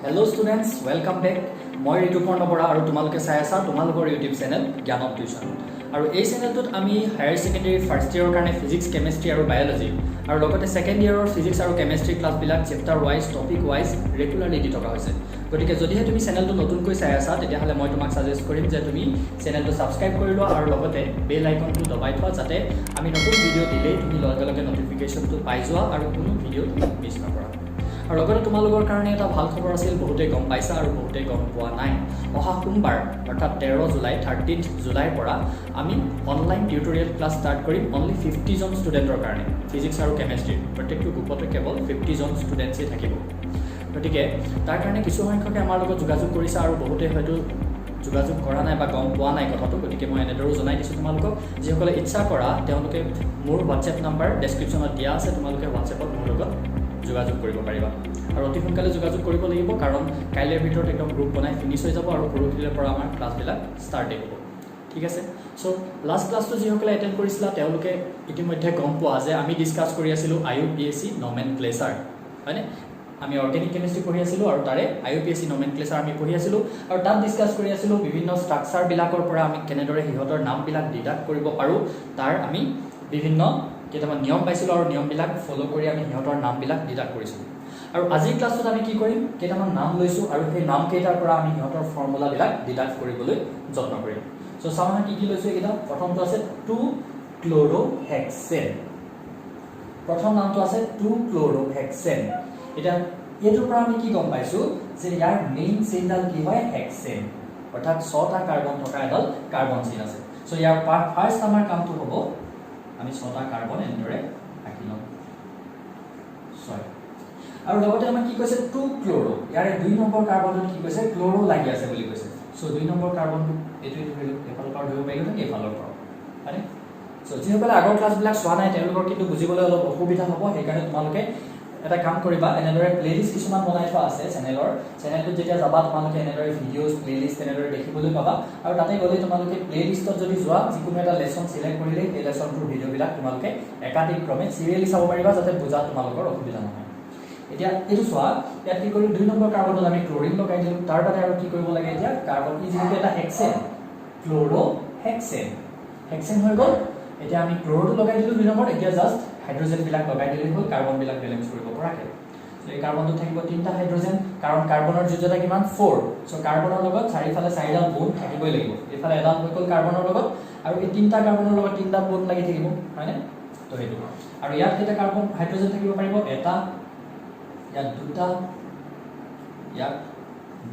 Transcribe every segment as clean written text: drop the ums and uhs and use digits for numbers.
Hello students, welcome back. মই ঋতুপৰ্ণ বৰা আৰু তোমালোকে চাই আছা তোমালোকৰ ইউটিউব চেনেল জ্ঞানব টিউচন আৰু এই চেনেলটোত আমি হায়াৰ সেকেন্ডাৰী ফাৰ্ষ্ট ইয়াৰৰ কাৰণে ফিজিক্স কেমিষ্ট্ৰি আৰু বায়োলজি আৰু লগতে সেকেন্ড ইয়াৰৰ ফিজিক্স আৰু কেমিষ্ট্ৰি ক্লাছবিলাক chapter wise topic wise regularly দি থকা হৈছে গতিকে যদিহে তুমি চেনেলটো নতুনকৈ চাই আছা তেতিয়াহ'লে মই তোমাক সাজেষ্ট কৰিম যে তুমি চেনেলটো সাবস্ক্ৰাইব কৰি লোৱা আৰু লগতে বেল আইকনটো দবাই থোৱা যাতে আমি নতুন ভিডিঅ' দিলেই তুমি লগে লগে নটিফিকেশনটো পাই যোৱা আৰু কোনো ভিডিঅ' মিছ নকৰা আৰু লগতে তোমালোকৰ কাৰণে এটা ভাল খবৰ আছিল বহুতে গম পাইছা আৰু বহুতে গম পোৱা নাই অহা সোমবাৰ অৰ্থাৎ 13 জুলাই 13th জুলাইৰ পৰা আমি অনলাইন টিউটোৰিয়েল ক্লাছ ষ্টাৰ্ট কৰিম অনলি 50 জন ষ্টুডেণ্টৰ কাৰণে ফিজিক্স আৰু কেমিষ্ট্ৰি প্ৰত্যেকটো গ্ৰুপতে কেৱল 50 জন ষ্টুডেণ্টসে থাকিব গতিকে তাৰ কাৰণে কিছু সংখ্যকে আমাৰ লগত যোগাযোগ কৰিছা আৰু বহুতে হয়তো যোগাযোগ কৰা নাই বা গম পোৱা নাই কথাটো গতিকে মই এনেদৰে জনাই দিছো তোমালোকক যিসকলে ইচ্ছা কৰা তেওঁলোকে মোৰ WhatsApp নম্বৰ ডেসক্ৰিপচনত দিয়া আছে তোমালোকে WhatsAppত মোৰ লগত যোগাযোগ কৰিব পাৰিবা আৰু অতি সোনকালে যোগাযোগ কৰিব লাগিব কাৰণ কাইলৈৰ ভিতৰত একদম গ্ৰুপ বনাই ফিনিশ হৈ যাব আৰু পৰহিলৰ পৰা আমাৰ ক্লাছবিলাক ষ্টাৰ্ট হ'ব ঠিক আছে সো লাষ্ট ক্লাছটো যিসকলে এটেন্ড কৰিছিলা তেওঁলোকে ইতিমধ্যে গম পোৱা যে আমি ডিসকাস কৰি আছিলো IUPAC নমেনক্লেচাৰ হয়নে আমি অৰ্গেনিক কেমিষ্ট্ৰি পঢ়ি আছিলো আৰু তাৰে IUPAC নমেনক্লেচাৰ আমি পঢ়ি আছিলো আৰু তাত ডিসকাস কৰি আছিলো বিভিন্ন ষ্ট্ৰাকচাৰ বিলাকৰ পৰা আমি কেনেদৰে হিহঁতৰ নামবিলাক ডিডাক্ট কৰিব পাৰো তাৰ আমি বিভিন্ন কেইটামান নিয়ম পাইছিলো আৰু নিয়মবিলাক ফলো কৰি আমি হিহঁতৰ নামবিলাক ডিডাক্ট কৰিছিলো আৰু আজিৰ ক্লাছত আমি কি কৰিম কেইটামান নাম লৈছো আৰু সেই নাম কেইটাৰ পৰা আমি হিহঁতৰ ফৰ্মুলাবিলাক ডিডাক্ট কৰিবলৈ যত্ন কৰিম সো সামনে কি লৈছো এটা প্ৰথমটো আছে 2 ক্লোৰোহেক্সেন প্ৰথম নামটো আছে 2 ক্লোৰোহেক্সেন এটা এটোৰ পৰা আমি কি গম পাইছো যে ইয়াৰ মেইন চেইনডাল কি হয় হেক্সেন অৰ্থাৎ 6টা কাৰ্বন থকা এডাল কাৰ্বন চেইন আছে সো ইয়াৰ ফাৰ্স্ট আমাৰ কামটো হ'ব আমি 6টা কাৰ্বন এন্ডৰে আঁকি লম 6 আৰু লগতে আমি কি কৈছে 2 ক্লোৰো ইয়াৰে 2 নম্বৰ কাৰ্বনত কি কৈছে ক্লোৰো লাগি আছে বুলি কৈছে সো 2 নম্বৰ কাৰ্বন এটো ধৰিলো এফালৰ পৰা ধৰিব পাৰিলো নে এফালৰ পৰা মানে সো যিসকলে আগৰ ক্লাছবিলাক চোৱা নাই তেওঁলোকৰ কিন্তু বুজিবলৈ অলপ অসুবিধা হ'ব সেইকাৰণে তোমালোকে এটা কাম কৰিবা এনেদৰে প্লেলিষ্ট কিছুমান বনাই থোৱা আছে চেনেলটো যেতিয়া যাবা তোমালোকে এনেদৰে ভিডিওছ প্লেলিষ্ট এনেদৰে দেখিবলৈ পাবা আৰু তাতে গলে তোমালোকে প্লেলিষ্টত যদি যোৱা যিকোনো এটা লেসন সিলেক্ট কৰিলে এই লেসনটোৰ ভিডিওবিলাক তোমালোকে একাধিক ক্ৰমে সিৰিয়ালি চাব পাৰিবা যাতে বুজা তোমালোকৰ অসুবিধা নহয় এতিয়া এটো চোৱা ইয়াত কি কৰি 2 নম্বৰ কাৰ্বনত আমি ক্লোৰিন লগাই দিলো তাৰ বাদে আৰু কি কৰিব লাগে এতিয়া কাৰ্বন ই যেটো এটা হেক্সেন ক্লোৰোহেক্সেন হেক্সেন হৈ গ'ল এতিয়া আমি ক্লোৰোটো লগাই দিলো 2 নম্বৰ এতিয়া জাস্ট হাইড্ৰোজেন বিলাক লগাই দিলে হ'ল কাৰ্বন বিলাক বেলেন্স কৰিব পৰাকে সো এই কাৰ্বনটো থাকিব 3টা হাইড্ৰোজেন কাৰণ কাৰ্বনৰ যোজ্যতা কিমান 4 সো কাৰ্বনৰ লগত চাৰিফালে চাৰিডাল বন্ড থাকিবই লাগিব এফালে এডাল হৈ গ'ল কাৰ্বনৰ লগত আৰু এই 3টা কাৰ্বনৰ লগত 3টা বন্ড লাগি থাকিব হয়নে তো হেতু আৰু ইয়াত এটা কাৰ্বন হাইড্ৰোজেন থাকিব পাৰিব এটা ইয়াত দুটা ইয়াত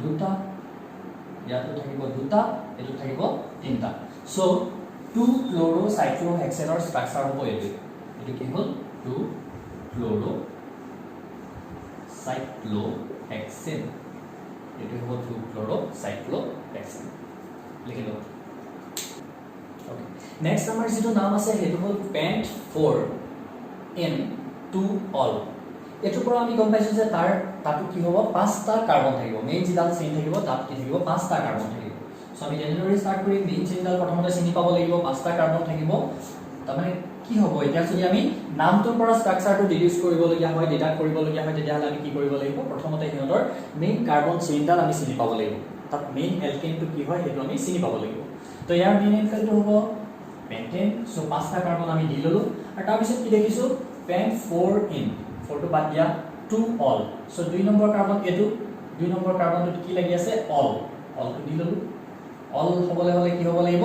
দুটা ইয়াত থাকিব দুটা এটো থাকিব তিনটা সো 2 ক্লোৰোসাইক্লোহেক্সেনৰ ষ্ট্ৰাকচাৰ হ'ব এটো কি হল 2 ক্লোৰোসাইক্লোহেক্সেন এটো হ'ব 2 ক্লোৰোসাইক্লোহেক্সেন লিখিলো ওকে নেক্সট আমাৰ যেটো নাম আছে হেতু হ'ল পেন্ট 4 N2 অল এটো পৰা আমি গম পাইছো যে তাতো কি হ'ব 5টা কাৰ্বন থাকিব মেইন জিডাল চেইন থাকিব তাত কি থাকিব 5টা কাৰ্বন থাকিব সো আমি জেনেৰেলি স্টাৰ্ট কৰি মেইন চেইনডাল প্ৰথমতে চিনি পাব লাগিব 5টা কাৰ্বন থাকিব তাৰমানে কি হ'ব এতিয়া যদি আমি নামটোৰ পৰা ষ্ট্ৰাকচাৰটো ডিডিউস কৰিবলগীয়া হয় ডিডাক্ট কৰিবলগীয়া হয় তেতিয়াহ'লে আমি কি কৰিব লাগিব প্ৰথমতে হিহঁতৰ মেইন কাৰ্বন চেইনডাল আমি চিনি পাব লাগিব তাত মেইন এলকেনটো কি হয় হেতু আমি চিনি পাব লাগিব তো ইয়াৰ মেইন এলকেনটো হ'ব পেন্টেন সো 5টা কাৰ্বন আমি দি ললো আৰু তাৰ পিছত কি দেখিছো পেন্ট 4 ইন 4 টো বাদ দিয়া 2 অল সো 2 নম্বৰ কাৰ্বন এটো 2 নম্বৰ কাৰ্বনটো কি লাগি আছে অল অলটো দি ললো অল হ'বলে হলে কি হ'ব লাগিব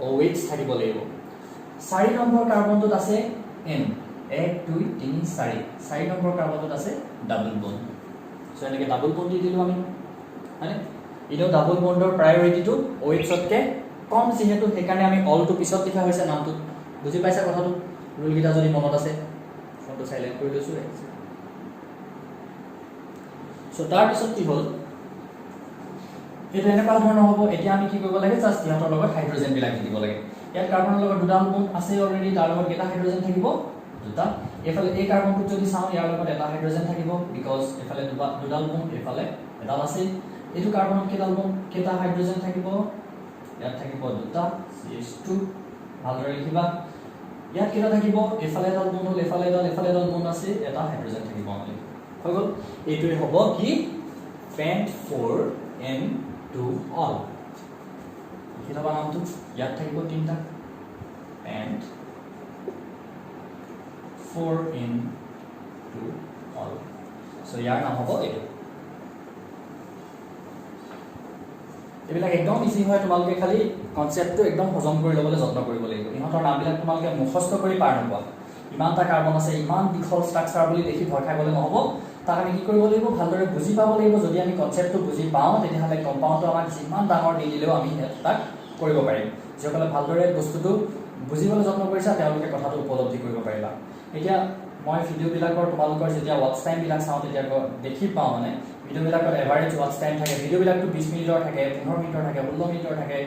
OH থাকিব লাগিব 4 নম্বৰ কাৰ্বনটোত আছে N 1 2 3 4 4 নম্বৰ কাৰ্বনটোত আছে ডাবল বন্ড সো এনেকে ডাবল বন্ড দি দিলো আমি মানে ইনো ডাবল বন্ডৰ প্ৰায়োৰিটিটো OH তকে কম যেহেতু সেইকাৰণে আমি অলটো পিছত লিখা হৈছে নামটো বুজি পাইছা কথাটো ৰুল গিটা যদি মনত আছে ফটো সাইলেন্ট কৰি লৈছো সো তাৰ পিছত কি হ'ল এটা এনেকুৱা ধৰণৰ হ'ব এতিয়া আমি কি কৰিব লাগে জাস্ট ইহঁতৰ লগত হাইড্ৰোজেন বিলাক দিব লাগে ইয়াত কাৰ্বনৰ লগত দুটা বন্ড আছে অলৰেডি তাৰ লগত এটা হাইড্ৰোজেন থাকিব দুটা এফালে এই কাৰ্বনটো যদি চাও ইয়াৰ লগত এটা হাইড্ৰোজেন থাকিব বিকজ এফালে দুডাল বন্ড এফালে এডাল আছে এটো কাৰ্বনত কেডাল বন্ড কেটা হাইড্ৰোজেন থাকিব ইয়াত থাকিব দুটা CH2 ভালদৰে লিখিবা ইয়াত কেটা থাকিব এফালে এডাল বন্ড এফালে এডাল বন্ড আছে এটা হাইড্ৰোজেন থাকিব মানে হৈ গল এইটোই হ'ব কি পেণ্ট 4n2 অল লিখি থবা নামটো ইয়াত থাকিব তিনটা পেণ্ট 4n2 অল সো ইয়াৰ নাম হ'ব এইটো এইবিলাক একদম ইজি হয় তোমালোকে খালি কনসেপ্টটো একদম হজম কৰি ল'বলৈ যত্ন কৰিব লাগিব ইহঁতৰ নামবিলাক তোমালোকে মুখস্থ কৰি পাৰ নোপোৱা ইমানটা কাৰ্বন আছে ইমান দীঘল ষ্ট্ৰাকচাৰ বুলি দেখি ভয় খাবলৈ নহ'ব তাক আমি কি কৰিব লাগিব ভালদৰে বুজি পাব লাগিব যদি আমি কনসেপ্টটো বুজি পাওঁ তেতিয়াহ'লে কম্পাউণ্ডটো আমাক যিমান ডাঙৰ দি দিলেও আমি তাক কৰিব পাৰিম যিসকলে ভালদৰে বস্তুটো বুজিবলৈ যত্ন কৰিছা তেওঁলোকে কথাটো উপলব্ধি কৰিব পাৰিবা এতিয়া মই ভিডিঅ'বিলাকৰ তোমালোকৰ যেতিয়া ৱাচ টাইমবিলাক চাওঁ তেতিয়া দেখি পাওঁ মানে ভিডিঅ'বিলাকত এভাৰেজ ৱাচ টাইম থাকে ভিডিঅ'বিলাকটো 20 মিনিটৰ থাকে 15 মিনিটৰ থাকে 16 মিনিটৰ থাকে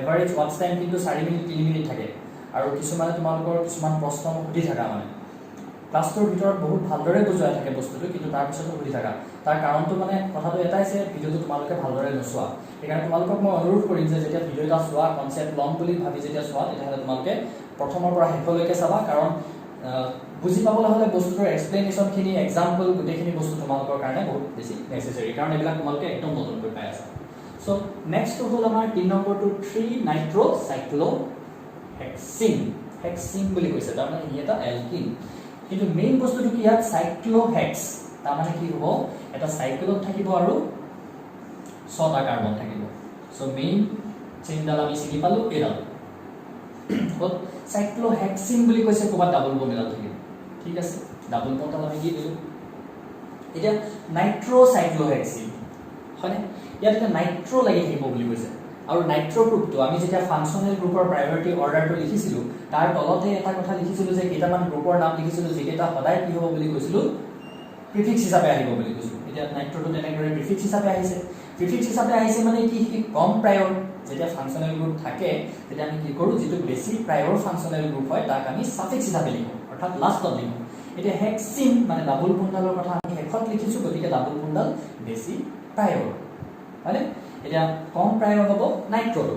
এভাৰেজ ৱাচ টাইম কিন্তু 4 মিনিট 3 মিনিট থাকে আৰু কিছুমানে তোমালোকৰ কিছুমান প্ৰশ্ন সুধি থাকা মানে ক্লাছটোৰ ভিতৰত বহুত ভালদৰে বুজোৱা থাকে বস্তুটো কিন্তু তাৰ পিছতো সুধি থাকা তাৰ কাৰণটো মানে কথাটো এটাই যে ভিডিঅ'টো তোমালোকে ভালদৰে নোচোৱা সেইকাৰণে তোমালোকক মই অনুৰোধ কৰিম যে যেতিয়া ভিডিঅ' এটা চোৱা কনসেপ্ট লম বুলি ভাবি যেতিয়া চোৱা তেতিয়াহ'লে তোমালোকে প্ৰথমৰ পৰা শেষলৈকে চাবা কাৰণ বুজি পাবলৈ হ'লে বস্তুটোৰ এক্সপ্লেনেশ্যনখিনি এক্সাম্পল গোটেইখিনি বস্তু তোমালোকৰ কাৰণে বহুত বেছি নেচেচাৰী কাৰণ এইবিলাক তোমালোকে একদম নতুনকৈ পাই আছা সো নেক্সটটো হ'ল আমাৰ 3 নম্বৰটো 3 নাইট্ৰ'চাইক্লোহেক্সিন হেক্সিন বুলি কৈছে তাৰমানে ই এটা এলকিন কিন্তু মেইন বস্তুটো কি ইয়াত সাইক্লোহেক্স তাৰমানে কি হ'ব এটা সাইকেলত থাকিব আৰু 6টা কাৰ্বন থাকিব সো মেইন চেইনডাল আমি চিনি পালো এডাল সাইক্লোহেক্সিন বুলি কৈছে ক'বাত ডাবল বন্ড এডাল থাকিব ঠিক আছে ডাবল বন্ডাল আমি কি দিলো এতিয়া নাইট্ৰ'চাইক্লোহেক্সিন হয়নে ইয়াত এটা নাইট্ৰ' লাগি থাকিব বুলি কৈছে আৰু নাইট্ৰ' গ্ৰুপটো আমি যেতিয়া ফাংচনেল গ্ৰুপৰ প্ৰায়োৰিটি অৰ্ডাৰটো লিখিছিলো তাৰ তলতে এটা কথা লিখিছিলো যে কেইটামান গ্ৰুপৰ নাম লিখিছিলো যেকেইটা সদায় কি হ'ব বুলি কৈছিলো প্ৰিফিক্স হিচাপে আহিব বুলি কৈছিলো এতিয়া নাইট্ৰ'টো তেনেকৈ প্ৰিফিক্স হিচাপে আহিছে প্ৰিফিক্স হিচাপে আহিছে মানে কি কম প্ৰায়ৰ যেতিয়া ফাংচনেল গ্ৰুপ থাকে তেতিয়া আমি কি কৰো যেটো বেছি প্ৰায়ৰ ফাংচনেল গ্ৰুপ হয় তাক আমি সাফিক্স হিচাপে লিখো অৰ্থাৎ লাষ্টত লিখো এতিয়া হেক্সিন মানে ডাবল বন্ডালৰ কথা আমি শেষত লিখিছো গতিকে ডাবল বন্ডাল বেছি প্ৰায়ৰ মানে এতিয়া কম প্ৰায়ৰ হ'ব নাইট্ৰ'টো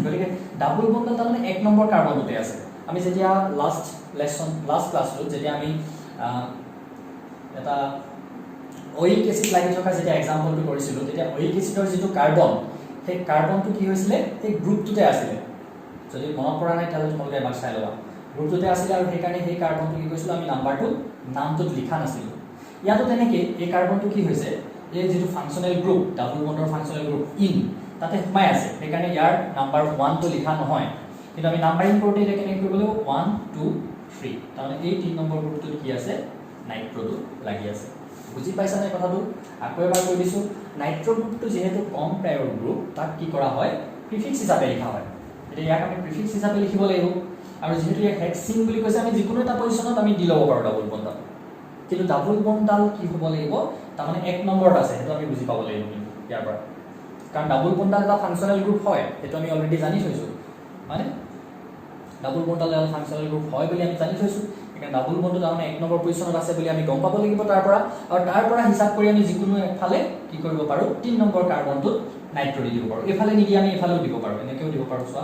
গতিকে ডাবল বন্ডাল তাৰমানে 1 নম্বৰ কাৰ্বনতে আছে আমি যেতিয়া লাষ্ট ক্লাছটো যেতিয়া আমি এটা ওইক এসিড লাগি থকা যেতিয়া এক্সাম্পলটো কৰিছিলো তেতিয়া ওইক এসিডৰ যেটো কাৰ্বন সেই কাৰ্বনটো কি হৈছিলে এই গ্ৰুপটোতে আছিল যদি মনত পৰা নাই তাহলে তোমালোকে এবাৰ চাই লবা গ্ৰুপটোতে আছিল আৰু সেই কাৰণে সেই কাৰ্বনটো কি কৈছিল আমি নামটোত লিখা নাছিল ইয়াতো তেনেকৈ এই কাৰ্বনটো কি হৈছে এই যেটো ফাংচনেল গ্ৰুপ ডাবল বন্ডৰ ফাংচনেল গ্ৰুপ ইন তাতে সোমাই আছে সেই কাৰণে ইয়াৰ নাম্বাৰ 1 টো লিখা নহয় কিন্তু আমি নাম্বাৰিং কৰোতে এটা কেনেকৈ কৰিব লাগিব 1 2 3 তাৰমানে এই 3 নম্বৰ গ্ৰুপটোত কি আছে নাইট্ৰ'টো লাগি আছে বুজি পাইছা নে কথাটো আকৌ এবাৰ কৈ দিছো নাইট্ৰ' গ্ৰুপটো যেহেতু কম প্ৰায়ৰ গ্ৰুপ তাক কি কৰা হয় প্ৰিফিক্স হিচাপে লিখা হয় এতিয়া ইয়াক আমি প্ৰিফিক্স হিচাপে লিখিব লাগিব আৰু যেহেতু ইয়াক হেক্সিন বুলি কৈছে আমি যিকোনো এটা পজিশনত আমি দি ল'ব পাৰো ডাবল বন্ডাল কিন্তু ডাবল বন্ডাল কি হ'ব লাগিব তাৰমানে 1 নম্বৰত আছে সেইটো আমি বুজি পাব লাগিব ইয়াৰ পৰা কাৰণ ডাবল বন্ডাল এটা ফাংচনেল গ্ৰুপ হয় সেইটো আমি অলৰেডি জানি থৈছো মানে ডাবল বন্ডাল এটা ফাংচনেল গ্ৰুপ হয় বুলি আমি জানি থৈছো একা ডাবল বন্ডটো তাৰমানে 1 নম্বৰ পজিশনত আছে বুলি আমি গম পাব লাগিব তাৰ পৰা আৰু তাৰ পৰা হিচাপ কৰি আমি যিকোনো একফালে কি কৰিব পাৰো 3 নম্বৰ কাৰ্বনটো নাইট্ৰ' দি দিব পাৰো এফালে নিদি আমি এফালেও দিব পাৰো এনেকেও দিব পাৰো চোৱা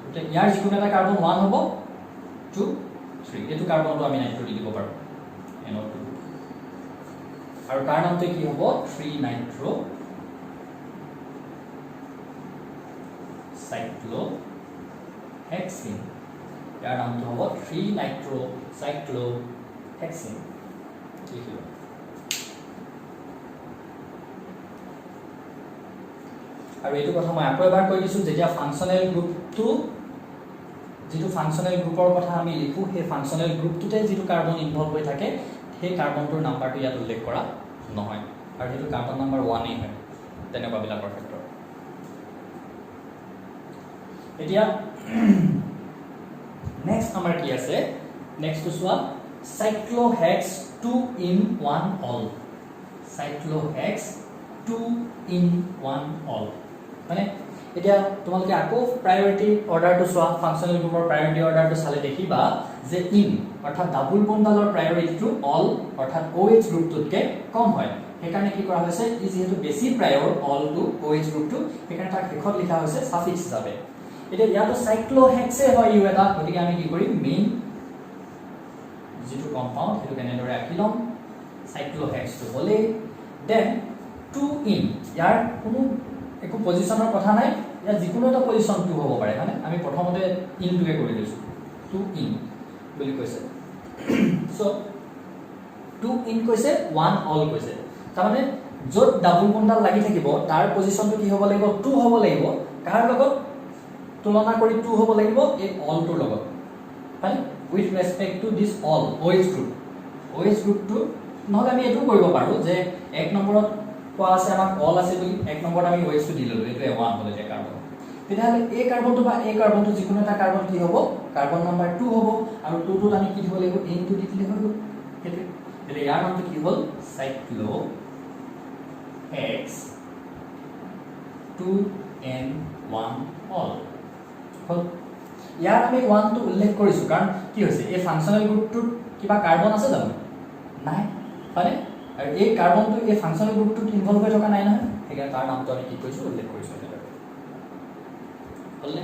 গতে ইয়াৰ যিকোনো এটা কাৰ্বন 1 হ'ব 2 3 এটো কাৰ্বনটো আমি নাইট্ৰ' দি দিব পাৰো NO2 আৰু তাৰ নামটো কি হ'ব 3 নাইট্ৰ' সাইক্লোহেক্সিন ইয়াৰ নামটো হ'ব 3 নাইট্ৰ'চাইক্লোহেক্সিন লিখিলো আৰু এইটো কথা মই আকৌ এবাৰ কৈ দিছো যেতিয়া ফাংচনেল গ্ৰুপটো যেটো ফাংচনেল গ্ৰুপৰ কথা আমি লিখো সেই ফাংচনেল গ্ৰুপটোতে যেটো কাৰ্বন ইনভলভ হৈ থাকে সেই কাৰ্বনটোৰ নাম্বাৰটো ইয়াত উল্লেখ কৰা নহয় আৰু সেইটো কাৰ্বন নাম্বাৰ 1 এই হয় তেনেকুৱা বিলাকৰ ক্ষেত্ৰত এতিয়া নেক্সট আমাৰ কি আছে নেক্সট টু সোৱা cyclohex 2 in 1 all cyclohex 2 in 1 all মানে এতিয়া তোমালোকে আকৌ প্ৰায়োৰিটি অৰ্ডাৰটো সোৱা ফাংচনেল গ্ৰুপৰ প্ৰায়োৰিটি অৰ্ডাৰটো চালে দেখিবা যে ইন অৰ্থাৎ ডাবল বন্ডালৰ প্ৰায়োৰিটিটো অল অৰ্থাৎ OH গ্ৰুপটোতকে কম হয় সেইকাৰণে কি কৰা হৈছে ই যেহেতু বেছি প্ৰায়ৰ অল টু OH গ্ৰুপটো সেইকাৰণে তাক শেষত লিখা হৈছে সাফিক্স হিচাপে এতিয়া ইয়াতো সাইক্লোহেক্সে হয় ইউ এটা গতিকে আমি কি কৰিম মেইন যেটো কম্পাউণ্ড হেতু কেনেদৰে আঁকি লম সাইক্লোহেক্সটো হ'লে দেন 2 ইন ইয়াৰ কোনো একো পজিশনৰ কথা নাই ইয়াৰ যিকোনো এটা পজিশন 2 হ'ব পাৰে মানে আমি প্ৰথমতে ইনটোকে কৰি লৈছো 2 ইন বুলি কৈছে সো 2 ইন কৈছে 1 অল কৈছে তাৰমানে যত ডাবল বন্ডাল লাগি থাকিব তাৰ পজিশনটো কি হ'ব লাগিব 2 হ'ব লাগিব কাৰ লগত তুলনা কৰি 2 হ'ব লাগিব এই অলটোৰ লগত মানে with respect to this all OH group to নহলে আমি এটো কৰিব পাৰো যে এক নম্বৰত কোৱা আছে আমাক all আছে বুলি এক নম্বৰত আমি OH টো দিলো এটো 1 হলে যে কাৰ্বন তেতিয়াহলে এই কাৰ্বনটো বা এই কাৰ্বনটো যিকোনো এটা কাৰ্বন কি হ'ব কাৰ্বন নাম্বাৰ 2 হ'ব আৰু 2 টোত আমি কি দিব লাগিব n টো দি দিলে হৈ গ'ল এটো এলে ইয়াৰ নামটো কি হ'ল সাইক্লো X 2n1 all হল ইয়াৰ আমি 1 টো উল্লেখ কৰিছো কাৰণ কি হৈছে এই ফাংশনাল গ্ৰুপটোৰ কিবা কাৰ্বন আছে জানো নাই মানে আৰু এই কাৰ্বনটো এই ফাংশনাল গ্ৰুপটোত ইনভলভ হৈ থকা নাই নহয় হেগা তাৰ নামটো আমি কি কৈছো উল্লেখ কৰিছো এটা হলনে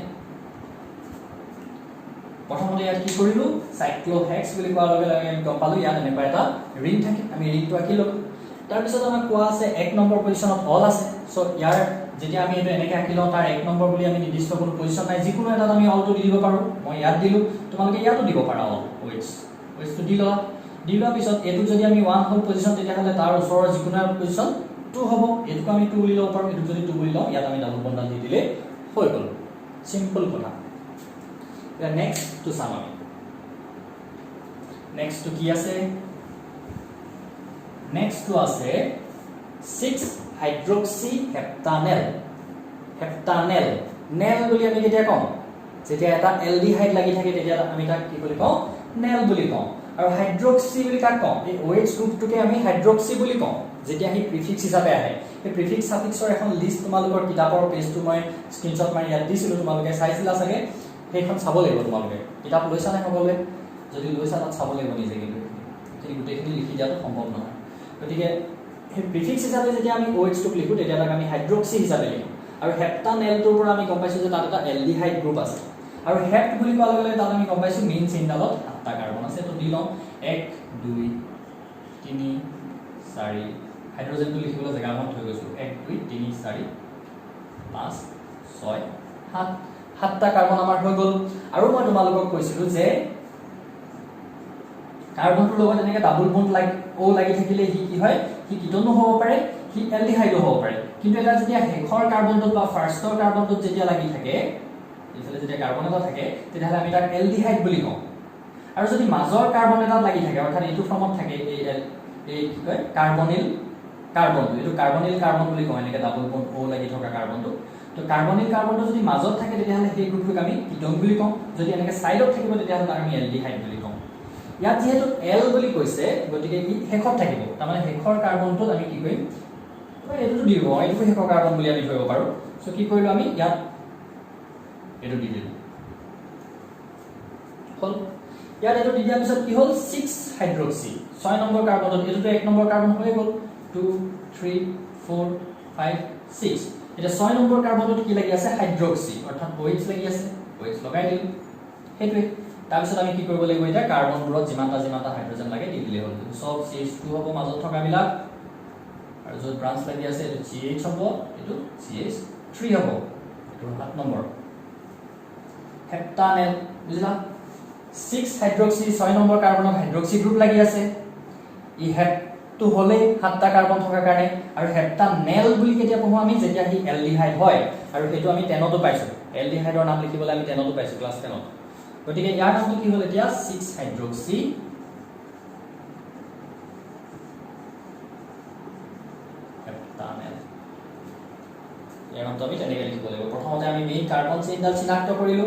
প্ৰথমতে ইয়াত কি কৰিলো সাইক্লোহেক্স বুলি কোৱাৰ লগে লগে আমি গম পালো ইয়াত এনেকুৱা এটা ৰিং থাকে আমি ৰিংটো আঁকিলো তাৰ পিছত আমাক কোৱা আছে 1 নম্বৰ পজিশনত অল আছে সো ইয়াৰ যেতিয়া আমি এটো এনেকৈ আঁকিলো তাৰ 1 নম্বৰ বুলি আমি নিৰ্দিষ্ট কোনো পজিশন নাই যিকোনো এটা আমি অলটো দি দিব পাৰো মই ইয়াত দিলো তোমালোকে ইয়াতো দিব পাৰা অল OH টো দিলা পিছত এটো যদি আমি 1 হল পজিশন তেতিয়া হলে তাৰ ওচৰৰ যিকোনো পজিশন 2 হ'ব এটো আমি 2 বুলি লব পাৰো এটো যদি 2 বুলি লও ইয়াত আমি ডাবল বন্ডাল দি দিলে হৈ গল সিম্পল কথা নেক্সট টু সাম আমি নেক্সট টু কি আছে নেক্সট টু আছে 6 হাইড্ৰক্সি হেপ্টানেল নেল বুলি আমি কেতিয়া কম যেতিয়া এটা এলডিহাইড লাগি থাকে তেতিয়া আমি তাক কি বুলি কওঁ নেল বুলি কওঁ আৰু হাইড্ৰক্সি বুলি কাক কওঁ এই OH গ্ৰুপটোকে আমি হাইড্ৰক্সি বুলি কওঁ যেতিয়া হি প্ৰিফিক্স হিচাপে আহে এই প্ৰিফিক্স সাফিক্সৰ এখন লিষ্ট তোমালোকৰ কিতাপৰ পেজটো মই স্ক্ৰিনশ্বট মাৰি ইয়াত দিছিলো তোমালোকে চাইছিলা চাগে সেইখন চাব লাগিব তোমালোকে কিতাপ লৈছা নাই সকলোৱে যদি লৈছা তাত চাব লাগিব নিজে কিন্তু এই গোটেইখিনি লিখি দিয়াটো সম্ভৱ নহয় গতিকে এই প্ৰিফিক্স হিচাপে যেতিয়া আমি OH টোক লিখো তেতিয়া তাক আমি হাইড্ৰক্সি হিচাপে লিখো আৰু হেপ্টানেলটোৰ পৰা আমি গম পাইছো যে তাত এটা এলডিহাইড গ্ৰুপ আছে আৰু হেপ্ট বুলি কোৱাৰ লগে লগে তাত আমি গম পাইছো মেইন চেইনডালত 8টা কাৰ্বন আছে তো দি লওঁ 1 2 3 4 হাইড্ৰোজেনটো লিখিবলৈ জেগা মই থৈ গৈছো 1 2 3 4 5 6 7 7টা কাৰ্বন আমাৰ হৈ গ'ল আৰু মই তোমালোকক কৈছিলো যে কাৰ্বনটোৰ লগত এনেকৈ ডাবল বন্ড লাগি থাকিলে হি কি হয় হি কিটনো হ'ব পাৰে হি এলডিহাইডো হ'ব পাৰে কিন্তু এটা যেতিয়া হেখৰ কাৰ্বনটোত বা ফাৰ্ষ্টৰ কাৰ্বনটোত যেতিয়া লাগি থাকে ইফালে যেতিয়া কাৰ্বন এটা থাকে তেতিয়াহলে আমি তাক এলডিহাইড বুলি কওঁ আৰু যদি মাজৰ কাৰ্বন এটা লাগি থাকে অৰ্থাৎ এইটো ফৰ্মত থাকে এই কি কয় কাৰ্বনিল কাৰ্বনটো এইটো কাৰ্বনিল কাৰ্বন বুলি কওঁ এনেকৈ ডাবল বন্ড O লাগি থকা কাৰ্বনটো তো কাৰ্বনিল কাৰ্বনটো যদি মাজত থাকে তেতিয়াহলে সেই গ্ৰুপটোক আমি কিটন বুলি কওঁ যদি এনেকৈ সাইডত থাকিব তেতিয়াহলে তাক আমি এলডিহাইড বুলি কওঁ ইয়াত যেহেতু এল বুলি কৈছে গতিকে ই হেখত থাকিব তাৰমানে হেখৰ কাৰ্বনটোত আমি কি কৰিম এটো দিব এইটো হেখৰ কাৰ্বন বুলি আমি ধৰিব পাৰো সো কি কৰিলো আমি ইয়াত এটো দি দিলো হল ইয়াত এটো দি দিয়াৰ পিছত কি হল 6 হাইড্ৰক্সি 6 নম্বৰ কাৰ্বনটো এটো 1 নম্বৰ কাৰ্বন হৈ গল 2 3 4 5 6 এটা 6 নম্বৰ কাৰ্বনটো কি লাগি আছে হাইড্ৰক্সি অৰ্থাৎ OH লাগি আছে OH লগাই দিলো হেতুৱে তাৰ পিছত আমি কি কৰিব লাগিব এটা কাৰ্বনবোৰত যিমানটা হাইড্ৰোজেন লাগে দি দিলে হ'ল সব CH2 হ'ব মাজত থকা বিলাক আৰু যত ব্ৰাঞ্চ লাগি আছে এটো CH হ'ব এটো CH3 হ'ব এটো 7 নম্বৰ হেপ্টানেল বুজিলা 6 হাইড্ৰক্সি 6 নম্বৰ কাৰ্বনত হাইড্ৰক্সি গ্ৰুপ লাগি আছে ই হেপ্টো হলে 7টা কাৰ্বন থকা কাৰণে আৰু হেপ্টানেল বুলি কেতিয়া পঢ়ো আমি যেতিয়া হি এলডিহাইড হয় আৰু হেতু আমি 10তো পাইছো এলডিহাইডৰ নাম লিখিবলৈ আমি 10তো পাইছো ক্লাছ 10ত গতিকে ইয়াৰ নামটো কি হ'ল এতিয়া 6 হাইড্ৰক্সি হেপ্টানেল ইয়াৰ নামটো আমি তেনেকৈ লিখিব লাগিব প্ৰথমতে আমি মেইন কাৰ্বন চেইনডাল চিনাক্ত কৰিলো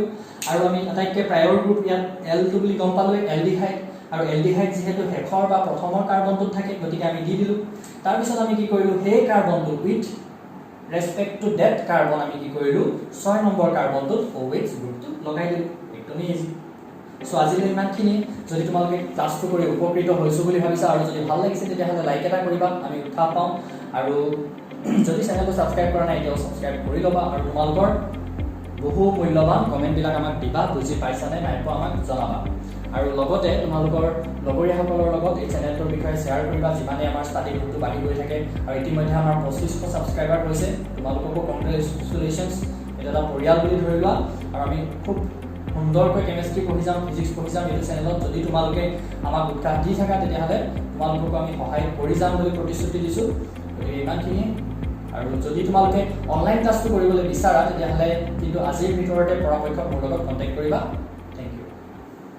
আৰু আমি আটাইতকৈ প্ৰায়ৰ গ্ৰুপ ইয়াত L2 বুলি গম পালো এলডিহাইড আৰু এলডিহাইড যেহেতু হেখৰ বা প্ৰথমৰ কাৰ্বনটোত থাকে গতিকে আমি দি দিলো তাৰ পিছত আমি কি কৰিলো সেই কাৰ্বনটো উইথ ৰেসপেক্ট টু দ্যাট কাৰ্বন আমি কি কৰিলো 6 নম্বৰ কাৰ্বনটোত OH গ্ৰুপটো লগাই দিলো একদম ইজি সো আজিলৈ ইমানখিনি যদি তোমালোকে ক্লাছটো কৰি উপকৃত হৈছো বুলি ভাবিছা আৰু যদি ভাল লাগিছে তেতিয়াহলে লাইক এটা কৰিবা আমি উৎসাহ পাওঁ আৰু যদি চেনেলটো সাবস্ক্ৰাইব কৰা নাই এতিয়াও সাবস্ক্ৰাইব কৰি লবা আৰু তোমালোকৰ বহু মূল্যৱান কমেন্ট বিলাক আমাক দিবা বুজি পাইছা নে নাই পোৱা আমাক জনাবা আৰু লগতে তোমালোকৰ লগৰীয়াসকলৰ লগত এই চেনেলটোৰ বিষয়ে শ্বেয়াৰ কৰিবা যিমানে আমাৰ ষ্টাডি গ্ৰুপটো বাঢ়ি গৈ থাকে আৰু ইতিমধ্যে আমাৰ 2500 ছাবস্ক্ৰাইবাৰ হৈছে তোমালোককো কংগ্ৰেচুলেশ্যনছ এটা এটা পৰিয়াল বুলি ধৰি লোৱা আৰু আমি খুব সুন্দৰকৈ কেমেষ্ট্ৰি পঢ়ি যাম ফিজিক্স পঢ়ি যাম এইটো চেনেলত যদি তোমালোকে আমাক উৎসাহ দি থাকা তেতিয়াহ'লে তোমালোককো আমি সহায় কৰি যাম বুলি প্ৰতিশ্ৰুতি দিছোঁ গতিকে ইমানখিনিয়ে আৰু যদি তোমালোকে অনলাইন ক্লাছটো কৰিবলৈ বিচাৰা তেতিয়াহ'লে কিন্তু আজিৰ ভিতৰতে পৰাপক্ষত মোৰ লগত কণ্টেক্ট কৰিবা